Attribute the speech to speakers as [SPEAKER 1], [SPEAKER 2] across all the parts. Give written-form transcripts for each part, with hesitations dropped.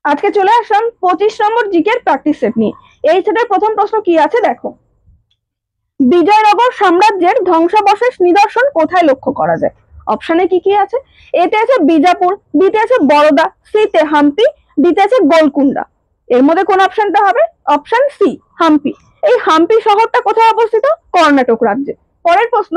[SPEAKER 1] আজকে চলে আসলাম 25 নম্বর জিকের প্র্যাকটিস সেট নিয়ে। এই সেটের প্রথম প্রশ্ন কি আছে দেখো। বিজয়নগর সাম্রাজ্যের ধ্বংসাবশেষ নিদর্শন কোথায় লক্ষ্য করা যায়? অপশনে কি কি আছে? এতে আছে বিজাপুর, বিতে আছে বরোদা, সিতে হাম্পি, ডিতে আছে গোলকুন্ডা। এর মধ্যে কোন অপশনটা হবে? Option C Hampi. এই হাম্পি শহরটা কোথায় অবস্থিত? কর্ণাটক রাজ্যে। পরের প্রশ্ন,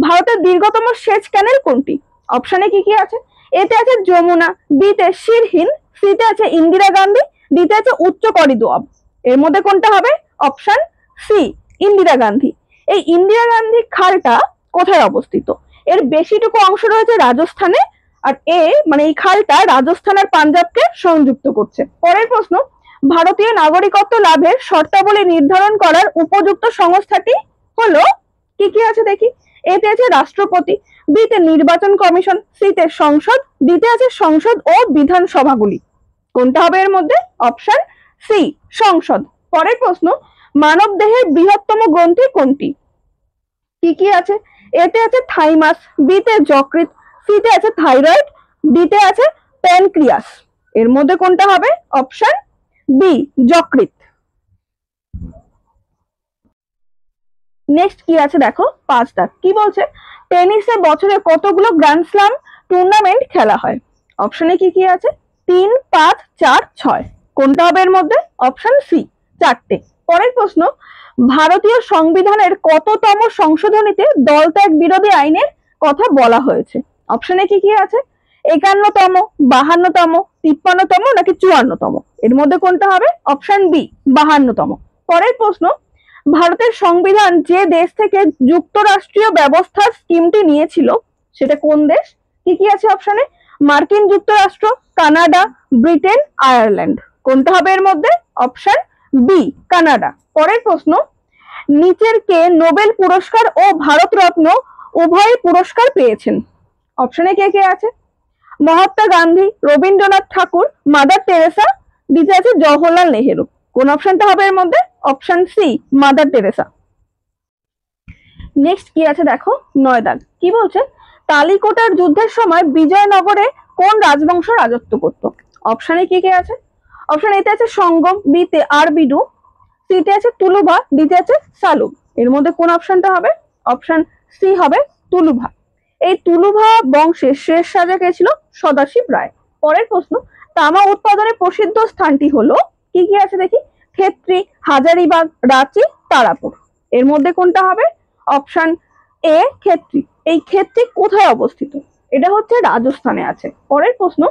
[SPEAKER 1] ভারতের দীর্ঘতম সেচ ক্যানেল কোনটি? অপশনে কি কি আছে? এতে আছে যমুনা, বিতে শিরহিন, সিতে আছে ইন্দিরা গান্ধী, ডিতে আছে উচ্চ করিদোয়াব। এর মধ্যে কোনটা হবে? Option C Indira Gandhi. এই ইন্দিরা গান্ধী খালটা কোথায় অবস্থিত? এর বেশিটুকু অংশ রয়েছে রাজস্থানে, আর এই খালটা রাজস্থান আর পাঞ্জাবকে সংযুক্ত করছে। পরের প্রশ্ন, ভারতীয় নাগরিকত্ব লাভের শর্তাবলী নির্ধারণ করার উপযুক্ত সংস্থাটি হলো, কি কি আছে দেখি। এতে আছে রাষ্ট্রপতি, বিতে নির্বাচন কমিশন, সিতে সংসদ, ডিতে আছে সংসদ ও বিধানসভাগুলি। কোনটা হবে এর মধ্যে? অপশন সি সংসদ। পরের প্রশ্ন, মানব দেহের বৃহত্তম গ্রন্থি কোনটি? কি কি আছে? এতে আছে থাইমাস, বিতে যকৃৎ, সিতে আছে থাইরয়েড, ডিতে আছে প্যানক্রিয়াস। এর মধ্যে কোনটা হবে? অপশন বি যকৃৎ। নেক্সট কি আছে দেখো, 5 দাগ। কি বলছে? টেনিসে বছরে কতগুলো গ্র্যান্ড স্ল্যাম টুর্নামেন্ট খেলা হয়? অপশনে কি কি আছে? 3, 5, 4, 6। কোনটা হবে এর মধ্যে? অপশন সি 4টে। পরের প্রশ্ন, ভারতীয় সংবিধানের কততম সংশোধনীতে দল ত্যাগ বিরোধী আইনের কথা বলা হয়েছে? অপশনে কি কি আছে? 51তম, 52তম, 53তম নাকি 54তম? এর মধ্যে কোনটা হবে? অপশন বি 52তম। পরের প্রশ্ন, ভারতের সংবিধান যে দেশ থেকে যুক্তরাষ্ট্রীয় ব্যবস্থার স্কিমটি নিয়েছিল সেটা কোন দেশ? কি কি আছে অপশনে? মার্কিন যুক্তরাষ্ট্র, কানাডা, ব্রিটেন, আয়ারল্যান্ড। কোনটা হবে এর মধ্যে? Option B Canada. পরের প্রশ্ন, নিচের কে নোবেল পুরস্কার ও ভারতরত্ন উভয় পুরস্কার পেয়েছেন? অপশনে কে কে আছে? মহাত্মা গান্ধী, রবীন্দ্রনাথ ঠাকুর, মাদার টেরেসা, দিতে আছে জওহরলাল নেহেরু। কোন অপশনটা হবে এর মধ্যে? Option C Mother Teresa. Next কি আছে দেখো, 9 দাগ। কি বলছে? তালিকোটার যুদ্ধের সময় বিজয়নগরে কোন রাজবংশ রাজত্ব করত? অপশনে কি কি আছে? অপশন এতে আছে সঙ্গম, বিতে আরবিডু, সিতে আছে তুলুভা, ডিতে আছে সালুব। এর মধ্যে কোন অপশনটা হবে? অপশন সি হবে তুলুভা। এই তুলুভা বংশের শেষ রাজা কে ছিল? সদাশিব রায়। পরের প্রশ্ন, তামা উৎপাদনের প্রসিদ্ধ স্থানটি হলো, কি কি আছে দেখি। ক্ষেত্রী, হাজারিবাগ, রাঁচি, তারাপুর। এর মধ্যে কোনটা হবে? Option A Khetri. এই ক্ষেত্রী কোথায় অবস্থিত? এটা হচ্ছে রাজস্থানে আছে। পরের প্রশ্ন,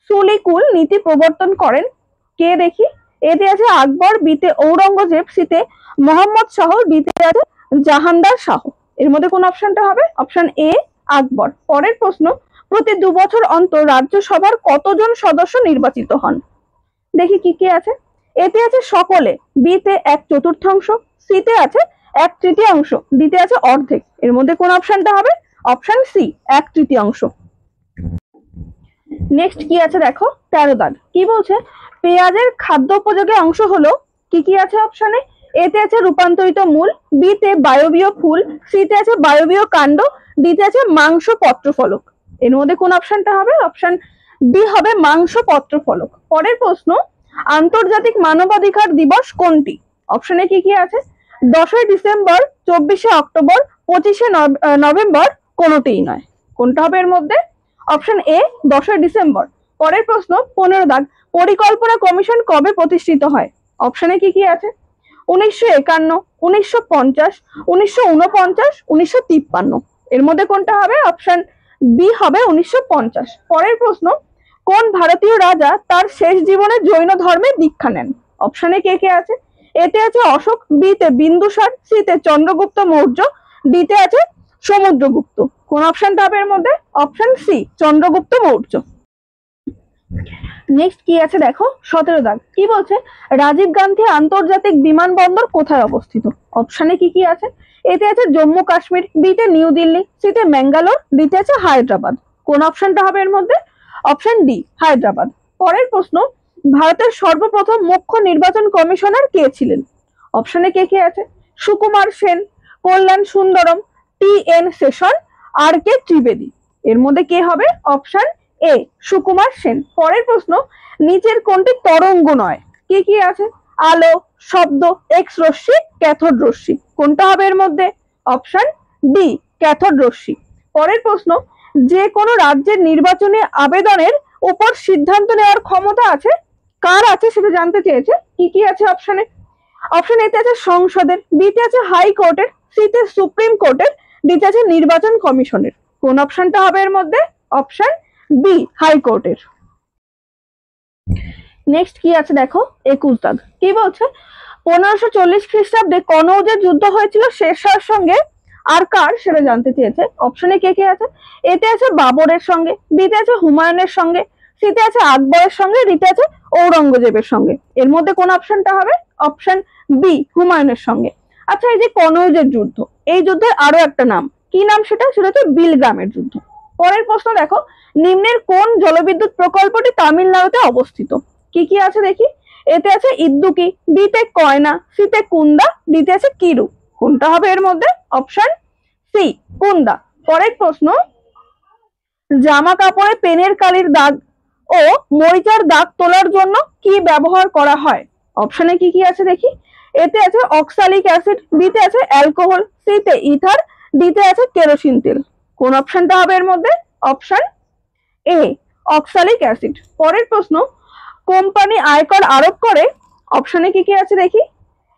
[SPEAKER 1] সুলিকুল নীতি প্রবর্তন করেন কে দেখি। এতে আছে আকবর, বিতে ঔরঙ্গজেব, সিতে মোহাম্মদ শাহ, ডিতে আছে জাহাঙ্গীর শাহ। এর মধ্যে কোন অপশনটা হবে? অপশন এ আকবর। পরের প্রশ্ন, প্রতি 2 বছর অন্তর রাজ্যসভার কতজন সদস্য নির্বাচিত হন? দেখি কি কি আছে। এতে আছে সকলে, বিতে 1/4, সিতে আছে 1/3, ডিতে আছে অর্ধেক। এর মধ্যে কোন অপশনটা হবে? Option C 1/3। নেক্সট কি আছে দেখো, 13 দাগ। কি বলছে? পেঁয়াজের খাদ্য উপযোগী অংশ হলো, কি কি আছে অপশনে? এতে আছে রূপান্তরিত মূল, বিতে বায়বীয় ফুল, সিতে আছে বায়বীয় কাণ্ড, ডিতে আছে মাংস পত্রফলক। এর মধ্যে কোন অপশনটা হবে? অপশন বি হবে মাংস পত্রফলক। পরের প্রশ্ন, আন্তর্জাতিক মানবাধিকার দিবস কোনটি? অপশনে কি কি আছে? 10ই ডিসেম্বর, 24শে অক্টোবর, 25শে নভেম্বর, কোনটিই নয়। কোনটা হবে এর মধ্যে? অপশন এ 10ই ডিসেম্বর। পরের প্রশ্ন, 15 দাগ। পরিকল্পনা কমিশন কবে প্রতিষ্ঠিত হয়? অপশনে কি কি আছে? 1951, 1950, 1949, 1953। এর মধ্যে কোনটা হবে? অপশন বি হবে 1950। পরের প্রশ্ন, কোন ভারতীয় রাজা তার শেষ জীবনে জৈন ধর্মে দীক্ষা নেন? অপশনে কে কে আছে? এতে আছে অশোক, বিতে বিন্দুসার, সিতে চন্দ্রগুপ্ত মৌর্য, ডিতে আছে সমুদ্রগুপ্ত। কোন অপশনটা হবে এর মধ্যে? Option C Chandragupta Maurya. Next কি আছে দেখো, 17 দাগ। কি বলছে? রাজীব গান্ধী আন্তর্জাতিক বিমানবন্দর কোথায় অবস্থিত? অপশনে কি কি আছে? এতে আছে জম্মু কাশ্মীর, বিতে নিউ দিল্লি, সিতে ম্যাঙ্গালোর, ডিতে আছে হায়দ্রাবাদ। কোন অপশনটা হবে এর মধ্যে? Option D Hyderabad. পরের প্রশ্ন, ভারতের সর্বপ্রথম মুখ্য নির্বাচন কমিশনার কে ছিলেন? অপশনে কে কে আছে? সুকুমার সেন, কল্যাণ সুন্দরম, টি এন সেশন, আর কে ত্রিবেদী। এর মধ্যে কে হবে? Option A Sukumar Sen. পরের প্রশ্ন, নিচের কোনটি তরঙ্গ নয়? কি কি আছে? আলো, শব্দ, এক্স রশ্মি, ক্যাথোড রশ্মি। কোনটা হবে এর মধ্যে? অপশন ডি ক্যাথোড রশ্মি। পরের প্রশ্ন, যে কোনো রাজ্যের নির্বাচনী আবেদনের উপর সিদ্ধান্ত নেওয়ার ক্ষমতা আছে কার আছে সেটা জানতে চেয়েছে। কি কি আছে অপশনে? অপশন এতে আছে সংসদের, বিতে আছে হাইকোর্টের, সিতে সুপ্রিম কোর্টের, ডিতে আছে নির্বাচন কমিশনের। কোন অপশনটা হবে এর মধ্যে? অপশন বি হাইকোর্টের। নেক্সট কি আছে দেখো, 21 দাগ। কি বলছে? 1540 খ্রিস্টাব্দে কনৌজের যুদ্ধ হয়েছিল শেরশাহর সঙ্গে আর কার সেটা জানতে চেয়েছে। অপশনে কে কে আছে? এতে আছে বাবরের সঙ্গে, বিতে আছে হুমায়ুনের সঙ্গে, সিতে আছে আকবরের সঙ্গে, ডিতে আছে ঔরঙ্গজেবের সঙ্গে। এর মধ্যে কোন অপশনটা হবে? অপশন বি হুমায়ুনের সঙ্গে। আচ্ছা, এই যে কনৌজের যুদ্ধ, এই যুদ্ধের আরো একটা নাম, কি নাম সেটা? সেটা হচ্ছে বিলগ্রামের যুদ্ধ। পরের প্রশ্ন দেখো, নিম্নের কোন জলবিদ্যুৎ প্রকল্পটি তামিলনাড়ুতে অবস্থিত? কি কি আছে দেখি। এতে আছে ইদ্দুকি, বিতে কয়না, সিতে কুন্দা, ডিতে আছে কিরু। কোনটা হবে এর মধ্যে? অপশন সি কুন্দা। পরের প্রশ্ন, জামা কাপড়ে পেনের কালির দাগ ও মরিচার দাগ তোলার জন্য কি ব্যবহার করা হয়? অপশনে কি কি আছে দেখি। এতে আছে অক্সালিক অ্যাসিড, বিতে আছে অ্যালকোহল, সিতে ইথার, ডিতে আছে কেরোসিন তেল। কোন অপশনটা হবে এর মধ্যে? অপশন এ অক্সালিক অ্যাসিড। পরের প্রশ্ন, কোম্পানি আয়কর আরোপ করে? অপশনে কি কি আছে দেখি।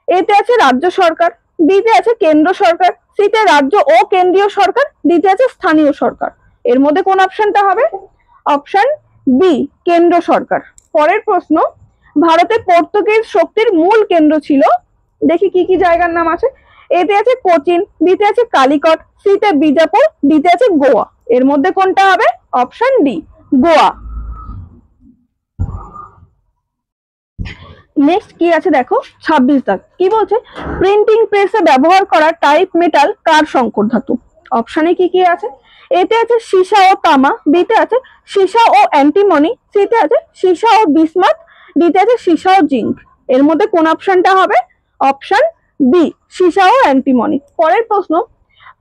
[SPEAKER 1] এতে আছে রাজ্য সরকার, বিতে আছে কেন্দ্র সরকার, সিতে রাজ্য ও কেন্দ্রীয় সরকার, ডিতে আছে স্থানীয় সরকার। এর মধ্যে কোন অপশনটা হবে? অপশন বি কেন্দ্র সরকার। পরের প্রশ্ন, ভারতে পর্তুগিজ শক্তির মূল কেন্দ্র ছিল? দেখি কি কি জায়গার নাম আছে। এতে আছে কোচিন, বিতে আছে কালিকট, সিতে বিজাপুর, ডিতে আছে গোয়া। এর মধ্যে কোনটা হবে? Option D Goa. নেক্সট কি আছে দেখো, 26 দাগ। কি বলছে? প্রিন্টিং প্রেসে ব্যবহার করা টাইপ মেটাল কার সংকর ধাতু? অপশনে কি কি আছে। এতে আছে সীসা ও তামা, বিতে আছে সীসা ও অ্যান্টিমনি, সিতে আছে সীসা ও বিসমাথ, ডিতে আছে সীসা ও জিঙ্ক। এর মধ্যে কোন অপশনটা হবে? অপশন বি সীসা ও অ্যান্টিমনি। পরের প্রশ্ন,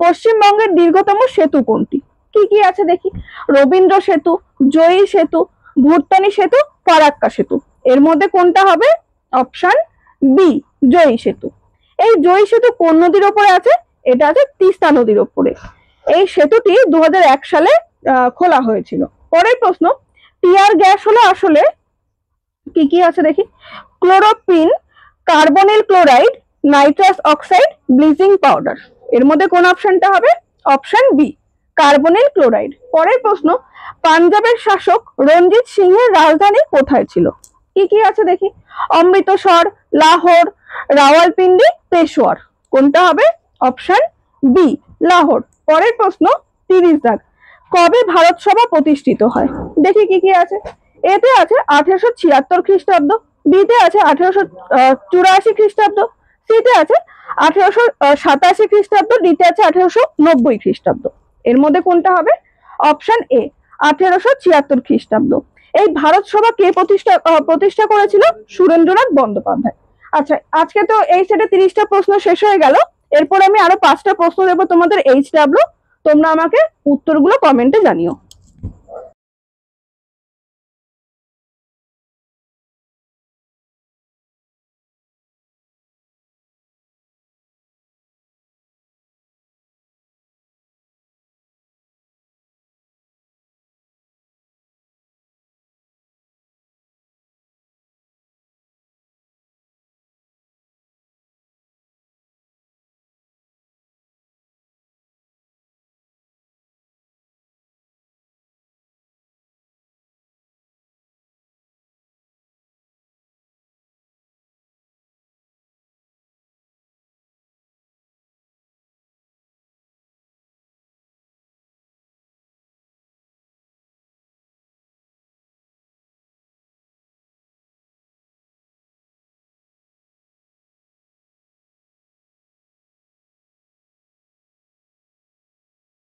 [SPEAKER 1] পশ্চিমবঙ্গের দীর্ঘতম সেতু কোনটি? কি কি আছে দেখি। রবীন্দ্র সেতু, জয়ী সেতু, ভুট্টানি সেতু, ফারাক্কা সেতু। এর মধ্যে কোনটা হবে? অপশন বি জয়ী সেতু। এই জয়ী সেতু কোন নদীর উপরে আছে? এটা আছে তিস্তা নদীর উপরে। এই সেতুটি 2001 সালে খোলা হয়েছিল। পরের প্রশ্ন, টিয়ার গ্যাস হলো আসলে? কি কি আছে দেখি। ক্লোরোপিন, carbonyl chloride, nitrous oxide, bleaching powder. এর মধ্যে কোন অপশনটা হবে? Option B carbonyl chloride. পরের প্রশ্ন, পাঞ্জাবের শাসক রঞ্জিত সিংহের রাজধানী কোথায় ছিল? কি কি আছে দেখি। অমৃতসর, লাহোর, রাওয়ালপিন্ডি, পেশোয়ার। কোনটা হবে? Option B Lahore. পরের প্রশ্ন, 30 দাগ। কবে ভারত সভা প্রতিষ্ঠিত হয়? দেখি কি কি আছে। এতে আছে 1876 খ্রিস্টাব্দ, বিতে আছে 1884 খ্রিস্টাব্দ, সিতে আছে 1887 খ্রিস্টাব্দ, ডিতে আছে 1890 খ্রিস্টাব্দ। এর মধ্যে কোনটা হবে? অপশন এ 1876 খ্রিস্টাব্দ। এই ভারত সভা কে প্রতিষ্ঠা করেছিল? সুরেন্দ্রনাথ বন্দ্যোপাধ্যায়। আচ্ছা, আজকে তো এই সেটে 30টা প্রশ্ন শেষ হয়ে গেল। এরপর আমি আরো 5টা প্রশ্ন দেবো তোমাদের HW, তোমরা আমাকে উত্তরগুলো কমেন্টে জানিও।